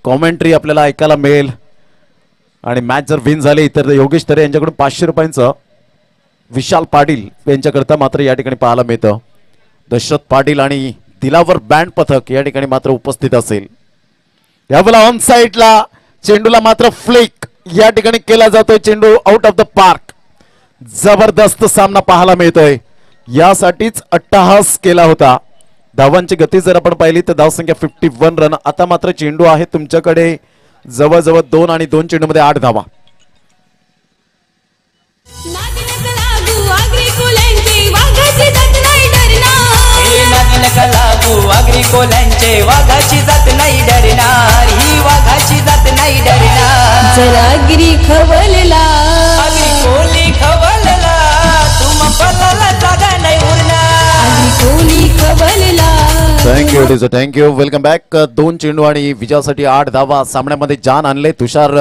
Commentary आपल्याला ऐकायला मिळेल आणि मॅच जर विन झाली तर योगेश तरे यांच्याकडून 500 रुपयांचं विशाल पाटील यांच्याकरता मात्र या ठिकाणी पाहायला मिळतं. दशरथ पाटील आणि दिलावर बँड पथक या ठिकाणी मात्र उपस्थित असेल. यावेळेला ऑन साइडला चेंडूला मात्र फ्लिक या ठिकाणी केला जातोय. चेंडू आउट ऑफ द पार्क. जबरदस्त सामना पाहायला मिळतोय. यासाठीच अट्टहास केला होता. धावांची गती जर आपण पाहिली तर धावसंख्या 51 रन. आता मात्र चेंडू आहे तुमच्याकडे जवळजवळ 2 आणि 2 चेंडूमध्ये 8 धावा. Thank you welcome back. 2 चेंडू आणि विजयासाठी 8 धावा. सामन्यामध्ये जान आणले तुषार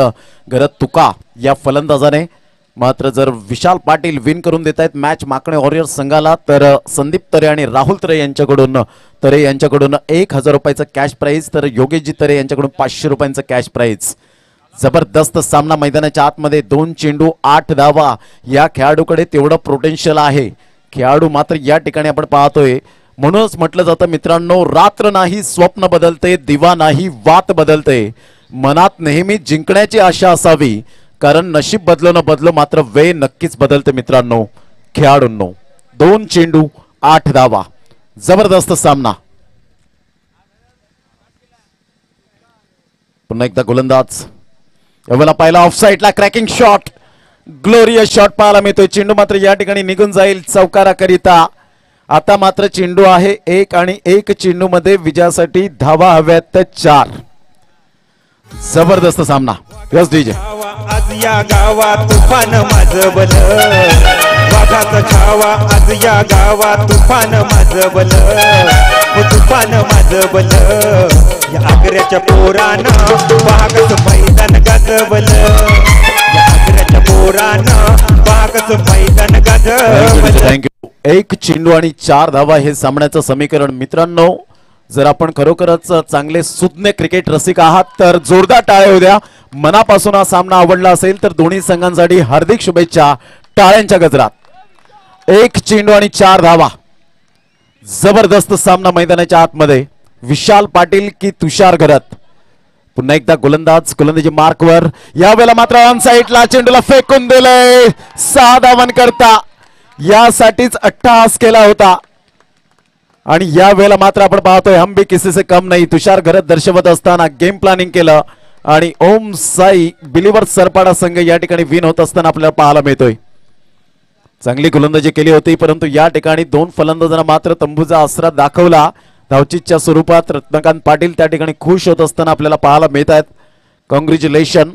गरत तुका या फलंदाजाने. मात्र जर विशाल पाटील विन करून देत आहेत मॅच माकणे वॉरियर्स संघाला तर संदीप तरे आणि राहुल तरे यांच्याकडून 1000 रुपयाचं कॅश प्राइज तर योगेशजी तरे यांच्याकडून 500 रुपयांचं कॅश प्राइज. जबरदस्त सामना मैदानाच्या आतमध्ये. 2 चेंडू 8 धावा. या खेळाडूकडे तेवढं पोटेन्शियल आहे. खेळाडू मात्र या ठिकाणी आपण पाहतोय. म्हणूनच म्हटलं जातं मित्रांनो, रात्र नाही स्वप्न बदलते, दिवा नाही वात बदलते. मनात नेहमी जिंकण्याची आशा असावी कारण नशीब बदलो न बदलो मात्र वेळ नक्कीच बदलते मित्रांनो. खेळाडूंनो 2 चेंडू 8 धावा. जबरदस्त सामना. पुन्हा एकदा गोलंदाज. यावेळेला पहिला ऑफ साइडला क्रॅकिंग शॉट. ग्लोरियस शॉट पाहायला मिळतोय. चेंडू मात्र या ठिकाणी निघून जाईल चौकाराकरिता. आता मात्र चेंडू आहे 1 आणि 1 चेंडू मध्ये विजयासाठी धावा हव्यात 4. जबरदस्त सामना. Yes DJ. आज या गावात तुफान माझं बल वाघाचा छावा. आज या गावात तुफान माझं बल तुफान माझं बल. या आग्र्याच्या पोरानं वाघच मैदान गाजवल. या आग्र्याच्या पोरानं वाघच मैदान गाजवल. थँक्यू. 1 चेंडू आणि 4 धावा हे सामन्याचं समीकरण. मित्रांनो जर आपण खरोखरच चांगले सुज्ञ क्रिकेट रसिक आहात तर जोरदार टाळ्या होऊ द्या. मनापासून हा सामना आवडला असेल तर दोन्ही संघांसाठी हार्दिक शुभेच्छा टाळ्यांच्या गजरात. 1 चेंडू आणि 4 धावा. जबरदस्त सामना मैदानाच्या आतमध्ये. विशाल पाटील की तुषार गरत. पुन्हा एकदा गोलंदाजी मार्कवर. यावेळेला मात्र ऑन साइडला चेंडूला फेकून दिलंय. 6 धावांकरता यासाठीच अट्टहास केला होता आणि या वेळेला मात्र आपण पाहतोय हम भी किसी से कम नहीं. तुषार गरत दर्शवत असताना गेम प्लॅनिंग केलं आणि ओम साई बिलीवर सरपाडा संघ या ठिकाणी विन होत असताना आपल्याला पाहायला मिळतोय. चांगली गोलंदाजी केली होती परंतु या ठिकाणी 2 फलंदाजांना मात्र तंबूचा आसरा दाखवला. धावचीच्या स्वरूपात रत्नकांत पाटील त्या ठिकाणी खुश होत असताना आपल्याला पाहायला मिळत आहेत. कॉंग्रॅच्युलेशन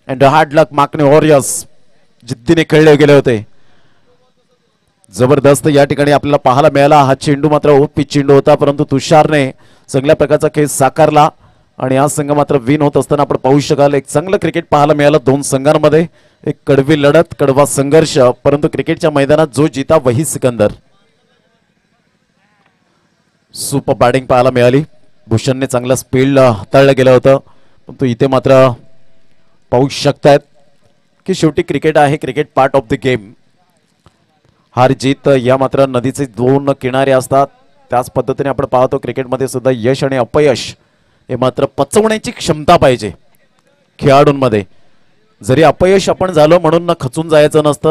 अँड हार्ड लक माकणे वॉरियर्स. जिद्दीने खेळले गेले होते. जबरदस्त या ठिकाणी आपल्याला पाहायला मिळाला. हा चेंडू मात्र ओप पिच चेंडू होता परंतु तुषारने चांगल्या प्रकारचा खेळ साकारला आणि हा संघ मात्र विन होत असताना आपण पाहू शकाल. एक चांगलं क्रिकेट पाहायला मिळालं 2 संघांमध्ये. एक कडवी लढत, कडवा संघर्ष परंतु क्रिकेटच्या मैदानात जो जीता वही सिकंदर. सुपर बॅटिंग पाहायला मिळाली. भूषणने चांगलं स्पीड हाताळलं गेलं होतं परंतु इथे मात्र पाहू शकतायत की शेवटी क्रिकेट आहे. Cricket part of the game. हार जीत या मात्र नदीचे 2 किनारे असतात. त्याच पद्धतीने आपण पाहतो क्रिकेटमध्ये सुद्धा यश आणि अपयश हे मात्र पचवण्याची क्षमता पाहिजे खेळाडूंमध्ये. जरी अपयश आपण झालो म्हणून न खचून जायचं नसतं.